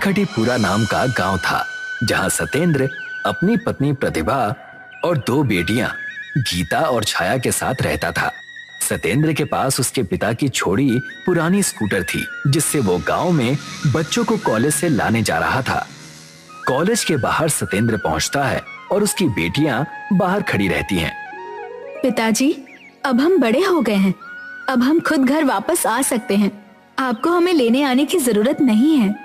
नरखटीपुरा नाम का गांव था, जहां सतेंद्र अपनी पत्नी प्रतिभा और 2 बेटियां गीता और छाया के साथ रहता था। सतेंद्र के पास उसके पिता की छोड़ी पुरानी स्कूटर थी, जिससे वो गांव में बच्चों को कॉलेज से लाने जा रहा था। कॉलेज के बाहर सतेंद्र पहुंचता है और उसकी बेटियां बाहर खड़ी रहती हैं। पिताजी, अब हम बड़े हो गए हैं, अब हम खुद घर वापस आ सकते हैं, आपको हमें लेने आने की जरूरत नहीं है।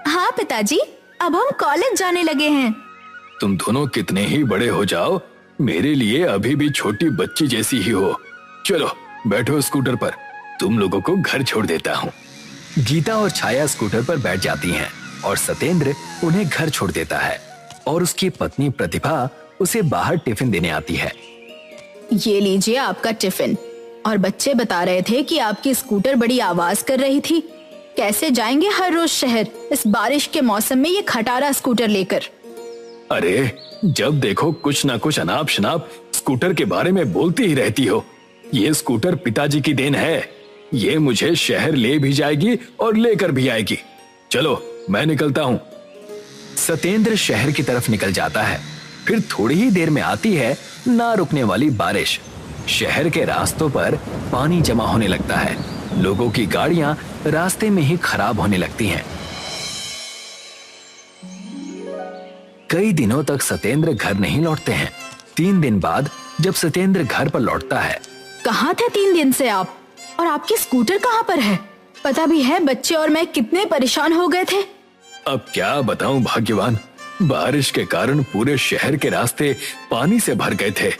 हाँ पिताजी, अब हम कॉलेज जाने लगे हैं। तुम दोनों कितने ही बड़े हो जाओ, मेरे लिए अभी भी छोटी बच्ची जैसी ही हो। चलो बैठो स्कूटर पर, तुम लोगों को घर छोड़ देता हूँ। गीता और छाया स्कूटर पर बैठ जाती हैं और सतेंद्र उन्हें घर छोड़ देता है और उसकी पत्नी प्रतिभा उसे बाहर टिफिन देने आती है। ये लीजिए आपका टिफिन। और बच्चे बता रहे थे कि आपकी स्कूटर बड़ी आवाज कर रही थी। कैसे जाएंगे हर रोज शहर इस बारिश के मौसम में ये खटारा स्कूटर लेकर? अरे जब देखो कुछ ना कुछ अनाप शनाप स्कूटर के बारे में बोलती ही रहती हो। ये स्कूटर पिताजी की देन है, ये मुझे शहर ले भी जाएगी और लेकर भी आएगी। चलो मैं निकलता हूँ। सतेंद्र शहर की तरफ निकल जाता है। फिर थोड़ी ही देर में आती है ना रुकने वाली बारिश। शहर के रास्तों पर पानी जमा होने लगता है। लोगों की गाड़ियां रास्ते में ही खराब होने लगती हैं। कई दिनों तक सतेंद्र घर नहीं लौटते हैं। 3 दिन बाद जब सतेंद्र घर पर लौटता है। कहाँ थे 3 दिन से आप? और आपकी स्कूटर कहाँ पर है? पता भी है बच्चे और मैं कितने परेशान हो गए थे। अब क्या बताऊं भाग्यवान, बारिश के कारण पूरे शहर के रास्ते पानी से भर गए थे,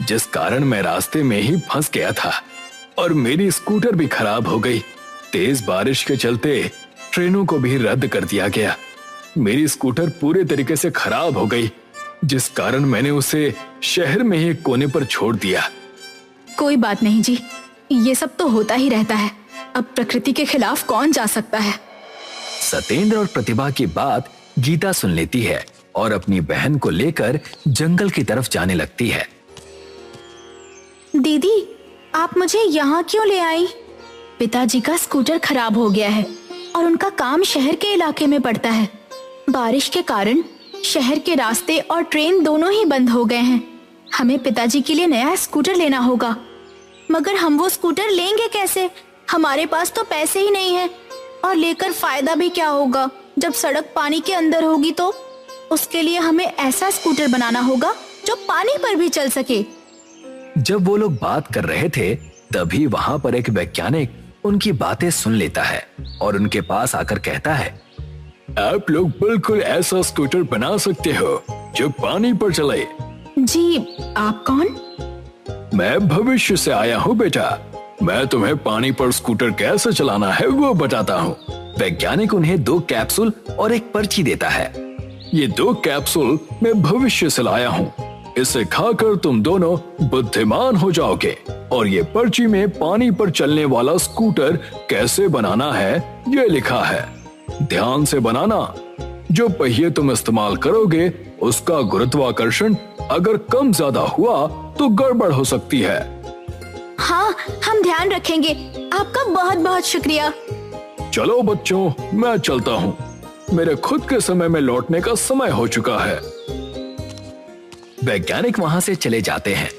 जिस कारण मैं रास्ते में ही फंस गया था और मेरी स्कूटर भी खराब हो गई। तेज बारिश के चलते ट्रेनों को भी रद्द कर दिया गया। मेरी स्कूटर पूरे तरीके से खराब हो गई, जिस कारण मैंने उसे शहर में ही कोने पर छोड़ दिया। कोई बात नहीं जी, ये सब तो होता ही रहता है। अब प्रकृति के खिलाफ कौन जा सकता है। सतेंद्र और प्रतिभा की बात गीता सुन लेती है और अपनी बहन को लेकर जंगल की तरफ जाने लगती है। दीदी, आप मुझे यहाँ क्यों ले आई? पिताजी का स्कूटर खराब हो गया है और उनका काम शहर के इलाके में पड़ता है। बारिश के कारण शहर के रास्ते और ट्रेन दोनों ही बंद हो गए हैं। हमें पिताजी के लिए नया स्कूटर लेना होगा, मगर हम वो स्कूटर लेंगे कैसे? हमारे पास तो पैसे ही नहीं है और लेकर फायदा भी क्या होगा जब सड़क पानी के अंदर होगी। तो उसके लिए हमें ऐसा स्कूटर बनाना होगा जो पानी पर भी चल सके। जब वो लोग बात कर रहे थे तभी वहां पर एक वैज्ञानिक उनकी बातें सुन लेता है और उनके पास आकर कहता है, आप लोग बिल्कुल ऐसा स्कूटर बना सकते हो जो पानी पर चले। जी, आप कौन? मैं भविष्य से आया हूँ बेटा, मैं तुम्हें पानी पर स्कूटर कैसे चलाना है वो बताता हूँ। वैज्ञानिक उन्हें 2 कैप्सूल और एक पर्ची देता है। ये 2 कैप्सूल मैं भविष्य से लाया हूँ, इसे खाकर तुम दोनों बुद्धिमान हो जाओगे। और ये पर्ची में पानी पर चलने वाला स्कूटर कैसे बनाना है ये लिखा है। ध्यान से बनाना, जो पहिए तुम इस्तेमाल करोगे उसका गुरुत्वाकर्षण अगर कम ज्यादा हुआ तो गड़बड़ हो सकती है। हाँ, हम ध्यान रखेंगे। आपका बहुत बहुत शुक्रिया। चलो बच्चों, मैं चलता हूँ, मेरे खुद के समय में लौटने का समय हो चुका है। वैज्ञानिक वहां से चले जाते हैं।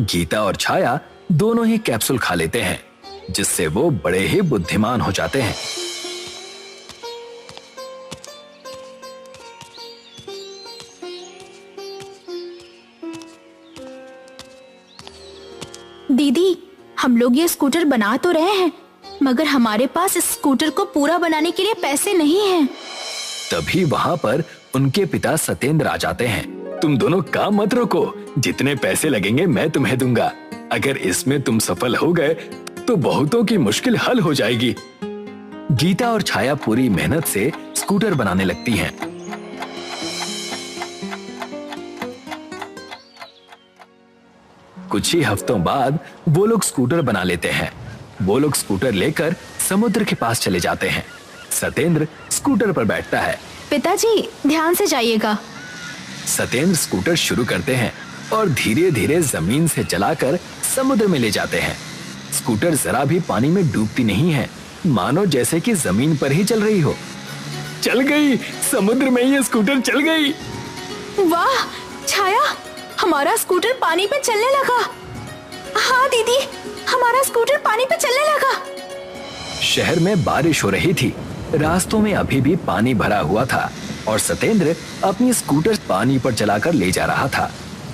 गीता और छाया दोनों ही कैप्सूल खा लेते हैं, जिससे वो बड़े ही बुद्धिमान हो जाते हैं। दीदी, हम लोग ये स्कूटर बना तो रहे हैं, मगर हमारे पास इस स्कूटर को पूरा बनाने के लिए पैसे नहीं हैं। तभी वहां पर उनके पिता सतेंद्र आ जाते हैं। तुम दोनों काम मत रोको, जितने पैसे लगेंगे मैं तुम्हें दूंगा। अगर इसमें तुम सफल हो गए तो बहुतों की मुश्किल हल हो जाएगी। गीता और छाया पूरी मेहनत से स्कूटर बनाने लगती हैं। कुछ ही हफ्तों बाद वो लोग स्कूटर बना लेते हैं। वो लोग स्कूटर लेकर समुद्र के पास चले जाते हैं। सतेंद्र स्कूटर पर बैठता है। पिताजी, ध्यान से जाइएगा। सतेंद्र स्कूटर शुरू करते हैं और धीरे धीरे जमीन से चलाकर समुद्र में ले जाते हैं। स्कूटर जरा भी पानी में डूबती नहीं है, मानो जैसे कि जमीन पर ही चल रही हो। चल गई, समुद्र में ये स्कूटर चल गई। वाह छाया, हमारा स्कूटर पानी पे चलने लगा। हाँ दीदी, हमारा स्कूटर पानी पे चलने लगा। शहर में बारिश हो रही थी, रास्तों में अभी भी पानी भरा हुआ था और सतेंद्र अपनी स्कूटर पानी पर चलाकर ले जा रहा था।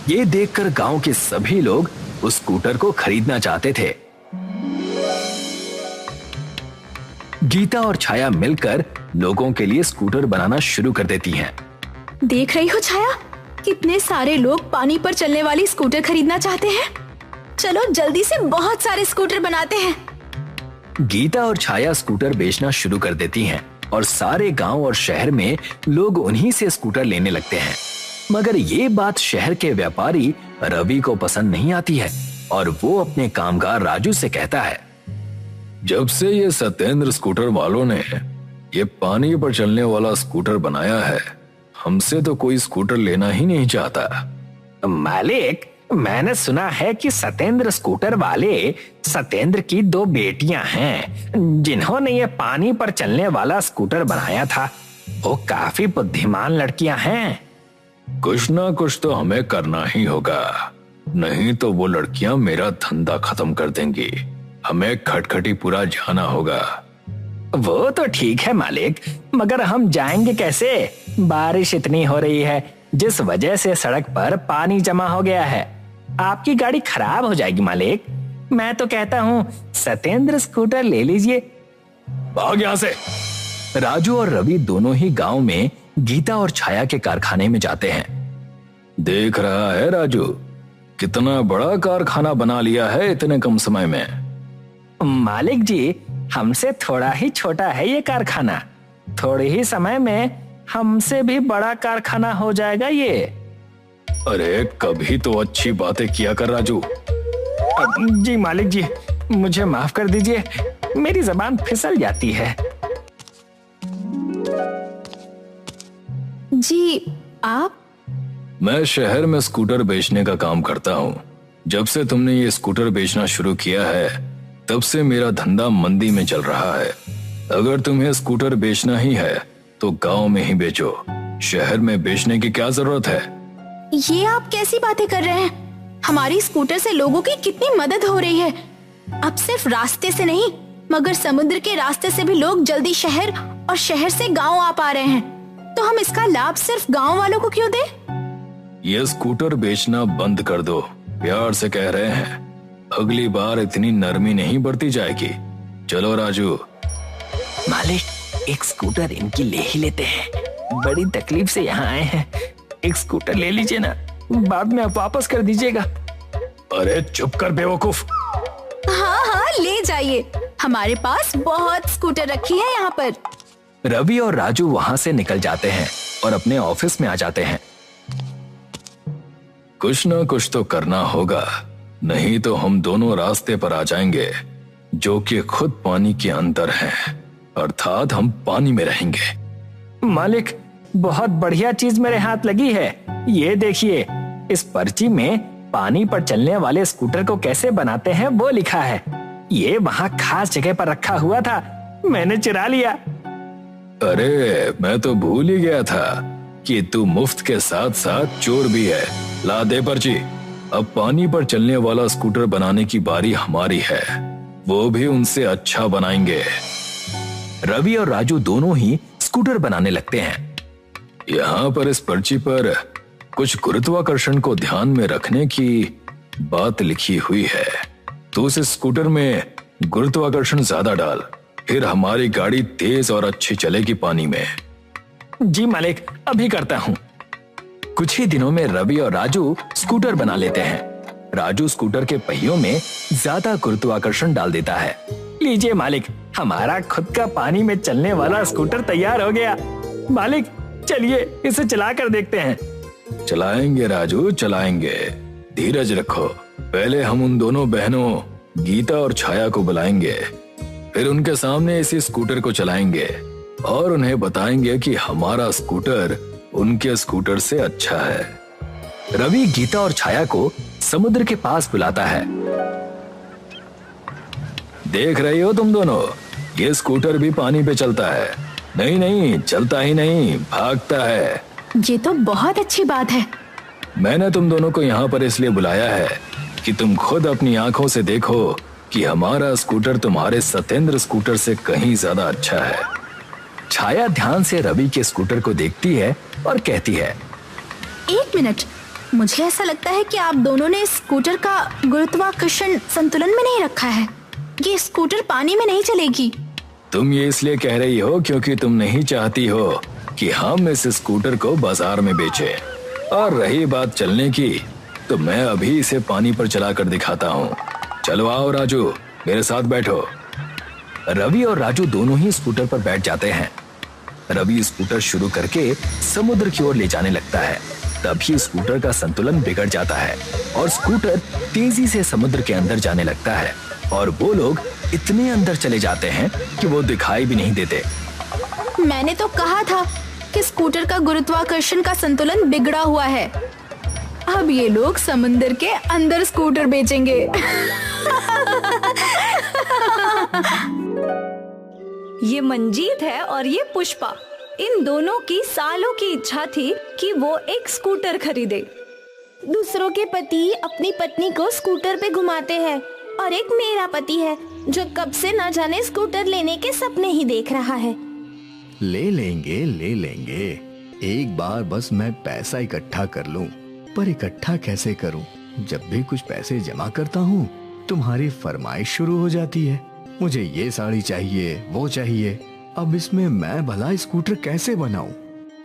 ये देखकर गांव के सभी लोग उस स्कूटर को खरीदना चाहते थे। गीता और छाया मिलकर लोगों के लिए स्कूटर बनाना शुरू कर देती हैं। देख रही हो छाया, कितने सारे लोग पानी पर चलने वाली स्कूटर खरीदना चाहते हैं। चलो जल्दी से बहुत सारे स्कूटर बनाते हैं। गीता और छाया स्कूटर बेचना शुरू कर देती हैं और सारे गांव और शहर में लोग उन्हीं से स्कूटर लेने लगते हैं। मगर ये बात शहर के व्यापारी रवि को पसंद नहीं आती है और वो अपने कामगार राजू से कहता है, जब से ये सतेंद्र स्कूटर वालों ने ये पानी पर चलने वाला स्कूटर बनाया है, हमसे तो कोई स्कूटर लेना ही नहीं चाहता। मालिक, मैंने सुना है कि सतेंद्र स्कूटर वाले सतेंद्र की 2 बेटियां हैं जिन्होंने ये पानी पर चलने वाला स्कूटर बनाया था। वो काफी बुद्धिमान लड़कियां हैं। कुछ ना कुछ तो हमें करना ही होगा, नहीं तो वो लड़कियां मेरा धंधा खत्म कर देंगी। हमें खटखटीपुरा जाना होगा। वो तो ठीक है मालिक, मगर हम जाएंगे कैसे? बारिश इतनी हो रही है जिस वजह से सड़क पर पानी जमा हो गया है। आपकी गाड़ी खराब हो जाएगी मालिक। मैं तो कहता हूँ सतेंद्र स्कूटर ले लीजिए। भाग यहाँ से। राजू और रवि दोनों ही गांव में गीता और छाया के कारखाने में जाते हैं। देख रहा है राजू, कितना बड़ा कारखाना बना लिया है इतने कम समय में। मालिक जी, हमसे थोड़ा ही छोटा है ये कारखाना। थोड़े ही समय में हमसे भी बड़ा कारखाना हो जाएगा ये। अरे कभी तो अच्छी बातें किया कर राजू। जी मालिक जी, मुझे माफ कर दीजिए, मेरी जबान फिसल जाती है। जी आप? मैं शहर में स्कूटर बेचने का काम करता हूँ। जब से तुमने ये स्कूटर बेचना शुरू किया है, तब से मेरा धंधा मंदी में चल रहा है। अगर तुम्हें स्कूटर बेचना ही है तो गांव में ही बेचो, शहर में बेचने की क्या जरूरत है? ये आप कैसी बातें कर रहे हैं? हमारी स्कूटर से लोगों की कितनी मदद हो रही है। अब सिर्फ रास्ते से नहीं, मगर समुद्र के रास्ते से भी लोग जल्दी शहर और शहर से गांव आ पा रहे हैं। तो हम इसका लाभ सिर्फ गांव वालों को क्यों दें? ये स्कूटर बेचना बंद कर दो, प्यार से कह रहे हैं। अगली बार इतनी नरमी नहीं बरती जाएगी। चलो राजू। मालिक, एक स्कूटर इनकी ले ही लेते हैं। बड़ी तकलीफ से यहाँ आए हैं, एक स्कूटर ले लीजिए ना, बाद में आप वापस कर दीजिएगा। अरे चुप कर बेवकूफ। हाँ हाँ ले जाइए, हमारे पास बहुत स्कूटर रखी है यहाँ पर। रवि और राजू वहाँ से निकल जाते हैं और अपने ऑफिस में आ जाते हैं। कुछ ना कुछ तो करना होगा, नहीं तो हम दोनों रास्ते पर आ जाएंगे, जो कि खुद पानी के अंदर हैं, अर्थात हम पानी में रहेंगे। मालिक, बहुत बढ़िया चीज मेरे हाथ लगी है। ये देखिए, इस पर्ची में पानी पर चलने वाले स्कूटर को कैसे बनाते हैं वो लिखा है। ये वहाँ खास जगह पर रखा हुआ था, मैंने चुरा लिया। अरे मैं तो भूल ही गया था कि तू मुफ्त के साथ साथ चोर भी है। ला दे पर्ची। अब पानी पर चलने वाला स्कूटर बनाने की बारी हमारी है, वो भी उनसे अच्छा बनाएंगे। रवि और राजू दोनों ही स्कूटर बनाने लगते हैं। यहाँ पर इस पर्ची पर कुछ गुरुत्वाकर्षण को ध्यान में रखने की बात लिखी हुई है। तो उस स्कूटर में गुरुत्वाकर्षण ज्यादा डाल, फिर हमारी गाड़ी तेज और अच्छी चलेगी पानी में। जी मालिक, अभी करता हूँ। कुछ ही दिनों में रवि और राजू स्कूटर बना लेते हैं। राजू स्कूटर के पहियों में ज्यादा गुरुत्वाकर्षण डाल देता है। लीजिए मालिक, हमारा खुद का पानी में चलने वाला स्कूटर तैयार हो गया। मालिक चलिए इसे चला कर देखते हैं। चलाएंगे राजू, चलाएंगे, धीरज रखो। पहले हम उन दोनों बहनों गीता और छाया को बुलाएंगे, फिर उनके सामने इसी स्कूटर को चलाएंगे और उन्हें बताएंगे कि हमारा स्कूटर उनके स्कूटर से अच्छा है। रवि गीता और छाया को समुद्र के पास बुलाता है। देख रही हो तुम दोनों, ये स्कूटर भी पानी पे चलता है। नहीं नहीं, चलता ही नहीं, भागता है। ये तो बहुत अच्छी बात है। मैंने तुम दोनों को यहाँ पर इसलिए बुलाया है कि तुम खुद अपनी आंखों से देखो कि हमारा स्कूटर तुम्हारे सत्येंद्र स्कूटर से कहीं ज्यादा अच्छा है। छाया ध्यान से रवि के स्कूटर को देखती है और कहती है, 1 मिनट, मुझे ऐसा लगता है कि आप दोनों ने स्कूटर का गुरुत्वाकर्षण संतुलन में नहीं रखा है। ये स्कूटर पानी में नहीं चलेगी। तुम ये इसलिए कह रही हो क्योंकि तुम नहीं चाहती हो कि हम इस स्कूटर को बाजार में बेचें। और रही बात चलने की, तो मैं अभी इसे पानी पर चलाकर दिखाता हूँ। चलो आओ राजू, मेरे साथ बैठो। रवि और राजू दोनों ही स्कूटर पर बैठ जाते हैं। रवि स्कूटर शुरू करके समुद्र की ओर ले जाने लगता है। तभी स्कूटर का संतुलन बिगड़ जाता है और स्कूटर तेजी से समुद्र के अंदर जाने लगता है और वो लोग इतने अंदर चले जाते हैं कि वो दिखाई भी नहीं देते। मैंने तो कहा था कि स्कूटर का गुरुत्वाकर्षण का संतुलन बिगड़ा हुआ है। अब ये लोग समुद्र के अंदर स्कूटर बेचेंगे। ये मंजीत है और ये पुष्पा। इन दोनों की सालों की इच्छा थी कि वो एक स्कूटर खरीदे। दूसरों के पति अपनी पत्नी को स्कूटर पे घुमाते हैं और एक मेरा पति है जो कब से न जाने स्कूटर लेने के सपने ही देख रहा है। ले लेंगे, एक बार बस मैं पैसा इकट्ठा कर लूं। पर इकट्ठा कैसे करूं? जब भी कुछ पैसे जमा करता हूं, तुम्हारी फरमाइश शुरू हो जाती है। मुझे ये साड़ी चाहिए, वो चाहिए। अब इसमें मैं भला स्कूटर कैसे बनाऊं?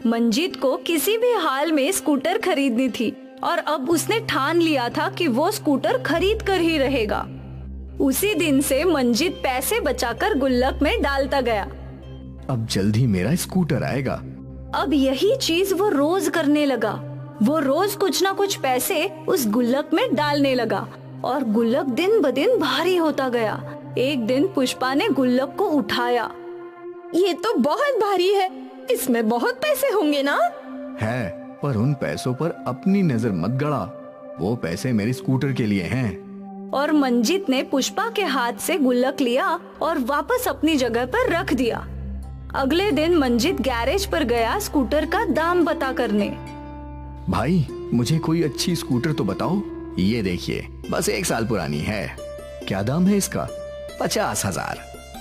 मंजीत को किसी भी हाल में स्कूटर खरीदनी थी और अब उसने ठान लिया था कि वो स्कूटर खरीद कर ही रहेगा। उसी दिन से मंजीत पैसे बचाकर गुल्लक में डालता गया। अब जल्दी मेरा स्कूटर आएगा। अब यही चीज वो रोज करने लगा। वो रोज कुछ ना कुछ पैसे उस गुल्लक में डालने लगा और गुल्लक दिन ब दिन भारी होता गया। एक दिन पुष्पा ने गुल्लक को उठाया। ये तो बहुत भारी है, इसमें बहुत पैसे होंगे ना? है, पर उन पैसों पर अपनी नजर मत गड़ा। वो पैसे मेरे स्कूटर के लिए हैं। और मंजीत ने पुष्पा के हाथ से गुल्लक लिया और वापस अपनी जगह पर रख दिया। अगले दिन मंजीत गैरेज पर गया स्कूटर का दाम पता करने। भाई, मुझे कोई अच्छी स्कूटर तो बताओ। ये देखिए, बस 1 साल पुरानी है। क्या दाम है इसका? 50,000।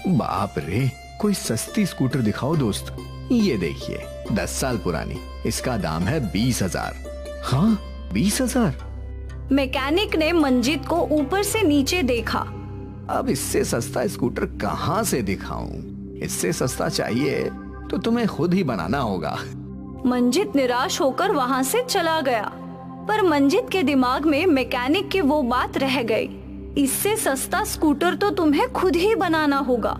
बाप रे, कोई सस्ती स्कूटर दिखाओ दोस्त। ये देखिए, 10 साल पुरानी, इसका दाम है 20,000। हाँ, 20,000। मैकेनिक ने मंजीत को ऊपर से नीचे देखा। अब इससे सस्ता स्कूटर कहाँ से दिखाऊं? इससे सस्ता चाहिए तो तुम्हें खुद ही बनाना होगा। मंजीत निराश होकर वहाँ से चला गया। पर मंजीत के दिमाग में मैकेनिक की वो बात रह गई, इससे सस्ता स्कूटर तो तुम्हें खुद ही बनाना होगा।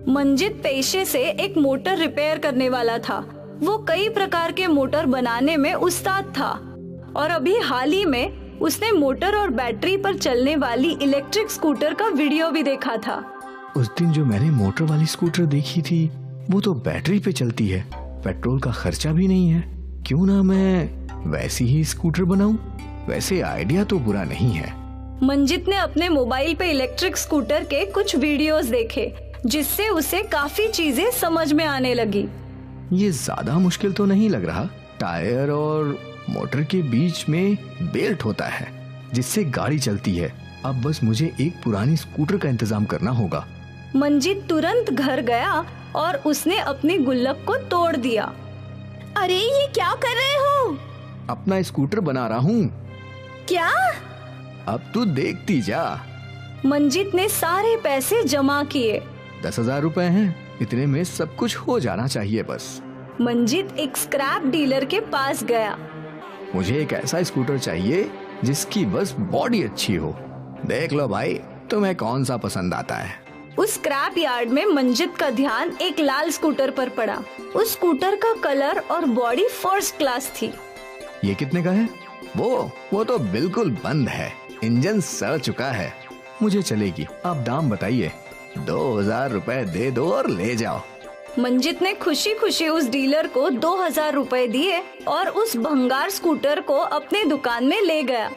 मंजीत पेशे से एक मोटर रिपेयर करने वाला था। वो कई प्रकार के मोटर बनाने में उस्ताद था और अभी हाल ही में उसने मोटर और बैटरी पर चलने वाली इलेक्ट्रिक स्कूटर का वीडियो भी देखा था। उस दिन जो मैंने मोटर वाली स्कूटर देखी थी, वो तो बैटरी पे चलती है। पेट्रोल का खर्चा भी नहीं है। क्यों ना मैं वैसी ही स्कूटर बनाऊं? वैसे आइडिया तो बुरा नहीं है। मंजीत ने अपने मोबाइल पे इलेक्ट्रिक स्कूटर के कुछ वीडियोस देखे, जिससे उसे काफी चीजें समझ में आने लगी। ये ज्यादा मुश्किल तो नहीं लग रहा। टायर और मोटर के बीच में बेल्ट होता है जिससे गाड़ी चलती है। अब बस मुझे एक पुरानी स्कूटर का इंतजाम करना होगा। मंजीत तुरंत घर गया और उसने अपनी गुल्लक को तोड़ दिया। अरे, ये क्या कर रहे हो? अपना स्कूटर बना रहा हूँ। क्या? अब तू देखती जा। मंजीत ने सारे पैसे जमा किए। 10,000 रुपए हैं। इतने में सब कुछ हो जाना चाहिए बस। मंजीत एक स्क्रैप डीलर के पास गया। मुझे एक ऐसा स्कूटर चाहिए जिसकी बस बॉडी अच्छी हो। देख लो भाई, तुम्हें कौन सा पसंद आता है। उस स्क्रैप यार्ड में मंजीत का ध्यान एक लाल स्कूटर पर पड़ा। उस स्कूटर का कलर और बॉडी फर्स्ट क्लास थी। ये कितने का है? वो तो बिल्कुल बंद है, इंजन सड़ चुका है। मुझे चलेगी। आप दाम बताइए। 2,000 रुपए दे दो और ले जाओ। मंजीत ने खुशी खुशी उस डीलर को 2,000 रुपए दिए और उस भंगार स्कूटर को अपने दुकान में ले गया।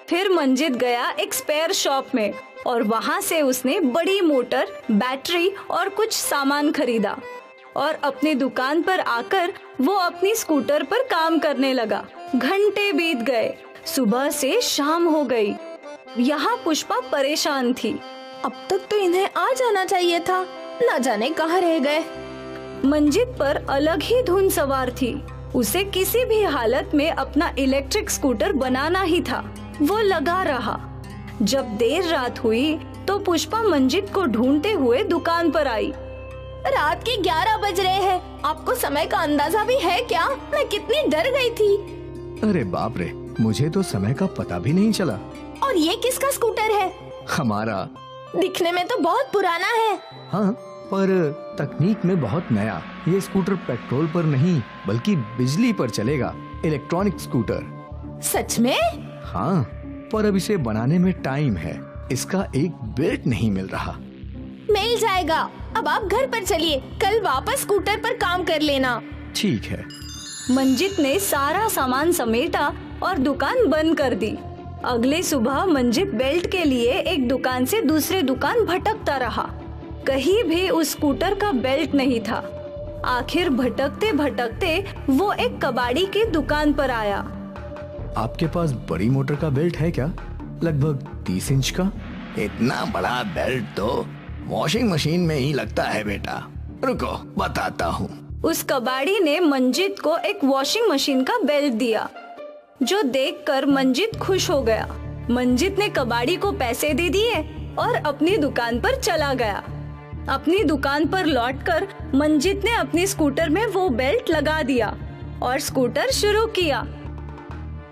फिर मंजीत गया एक स्पेयर शॉप में और वहाँ से उसने बड़ी मोटर, बैटरी और कुछ सामान खरीदा और अपनी दुकान पर आकर वो अपनी स्कूटर पर काम करने लगा। घंटे बीत गए, सुबह से शाम हो गई। यहाँ पुष्पा परेशान थी। अब तक तो इन्हें आ जाना चाहिए था, न जाने कहाँ रह गए। मंजित पर अलग ही धुन सवार थी। उसे किसी भी हालत में अपना इलेक्ट्रिक स्कूटर बनाना ही था। वो लगा रहा। जब देर रात हुई तो पुष्पा मंजित को ढूंढते हुए दुकान पर आई। रात के 11 बज रहे हैं। आपको समय का अंदाजा भी है क्या? मैं कितनी डर गई थी। अरे बाप रे, मुझे तो समय का पता भी नहीं चला। और ये किसका स्कूटर है? हमारा। दिखने में तो बहुत पुराना है। हाँ, पर तकनीक में बहुत नया। ये स्कूटर पेट्रोल पर नहीं बल्कि बिजली पर चलेगा, इलेक्ट्रॉनिक स्कूटर। सच में? हाँ, पर अब इसे बनाने में टाइम है। इसका एक बेल्ट नहीं मिल रहा। मिल जाएगा। अब आप घर पर चलिए, कल वापस स्कूटर पर काम कर लेना। ठीक है। मंजित ने सारा सामान समेटा और दुकान बंद कर दी। अगले सुबह मंजित बेल्ट के लिए एक दुकान से दूसरे दुकान भटकता रहा। कहीं भी उस स्कूटर का बेल्ट नहीं था। आखिर भटकते भटकते वो एक कबाड़ी की दुकान पर आया। आपके पास बड़ी मोटर का बेल्ट है क्या? लगभग 30 इंच का। इतना बड़ा बेल्ट तो वॉशिंग मशीन में ही लगता है बेटा। रुको, बताता हूँ। उस कबाड़ी ने मंजित को एक वॉशिंग मशीन का बेल्ट दिया, जो देखकर मंजित खुश हो गया। मंजित ने कबाड़ी को पैसे दे दिए और अपनी दुकान पर चला गया। अपनी दुकान पर लौटकर मंजित ने अपनी स्कूटर में वो बेल्ट लगा दिया और स्कूटर शुरू किया।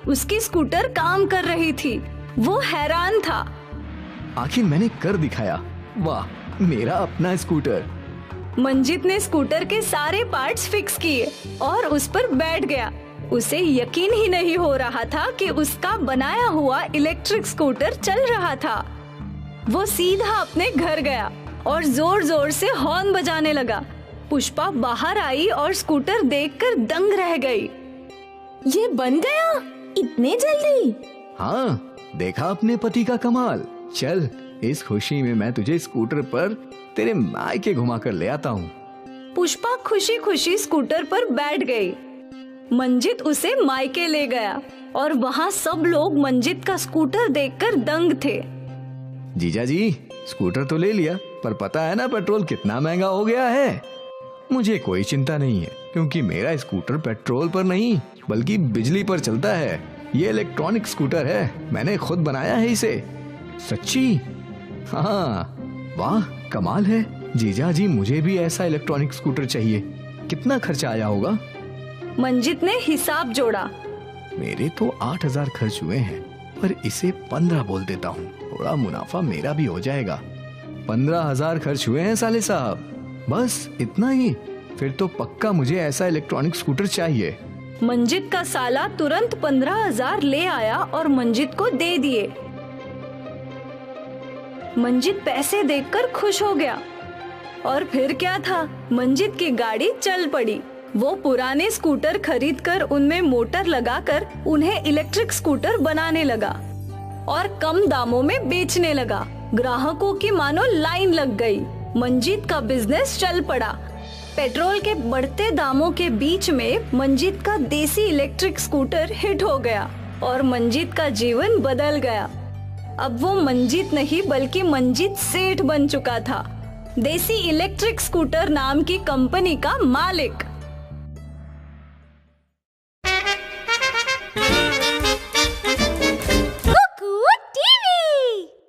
उसकी स्कूटर काम कर रही थी। वो हैरान था। आखिर मैंने कर दिखाया। वाह, मेरा अपना स्कूटर। मंजित ने स्कूटर के सारे पार्ट्स फिक्स किए और उस पर बैठ गया। उसे यकीन ही नहीं हो रहा था कि उसका बनाया हुआ इलेक्ट्रिक स्कूटर चल रहा था। वो सीधा अपने घर गया और जोर जोर से हॉर्न बजाने लगा। पुष्पा बाहर आई और स्कूटर देखकर दंग रह गई। ये बन गया इतने जल्दी? हाँ, देखा अपने पति का कमाल। चल, इस खुशी में मैं तुझे स्कूटर पर तेरे मायके घुमा कर ले आता हूँ। पुष्पा खुशी खुशी स्कूटर पर बैठ गई। मंजित उसे मायके ले गया और वहाँ सब लोग मंजित का स्कूटर देखकर दंग थे। जीजा जी, स्कूटर तो ले लिया, पर पता है ना पेट्रोल कितना महंगा हो गया है। मुझे कोई चिंता नहीं है, क्योंकि मेरा स्कूटर पेट्रोल पर नहीं बल्कि बिजली पर चलता है। ये इलेक्ट्रॉनिक स्कूटर है, मैंने खुद बनाया है इसे। सच्ची? हाँ, वाह, कमाल है। जीजा जी, मुझे भी ऐसा इलेक्ट्रॉनिक स्कूटर चाहिए। कितना खर्चा आया होगा? मंजित ने हिसाब जोड़ा। मेरे तो 8,000 खर्च हुए हैं, पर इसे 15 बोल देता हूँ, थोड़ा मुनाफा मेरा भी हो जाएगा। 15,000 खर्च हुए हैं साले साहब। बस इतना ही? फिर तो पक्का मुझे ऐसा इलेक्ट्रॉनिक स्कूटर चाहिए। मंजित का साला तुरंत 15,000 ले आया और मंजित को दे दिए। मंजित पैसे देखकर खुश हो गया। और फिर क्या था, मंजित की गाड़ी चल पड़ी। वो पुराने स्कूटर खरीदकर उनमें मोटर लगाकर उन्हें इलेक्ट्रिक स्कूटर बनाने लगा और कम दामों में बेचने लगा। ग्राहकों की मानो लाइन लग गई। मंजित का बिजनेस चल पड़ा। पेट्रोल के बढ़ते दामों के बीच में मंजित का देसी इलेक्ट्रिक स्कूटर हिट हो गया और मंजित का जीवन बदल गया। अब वो मंजित नहीं बल्कि मंजित सेठ बन चुका था, देसी इलेक्ट्रिक स्कूटर नाम की कंपनी का मालिक।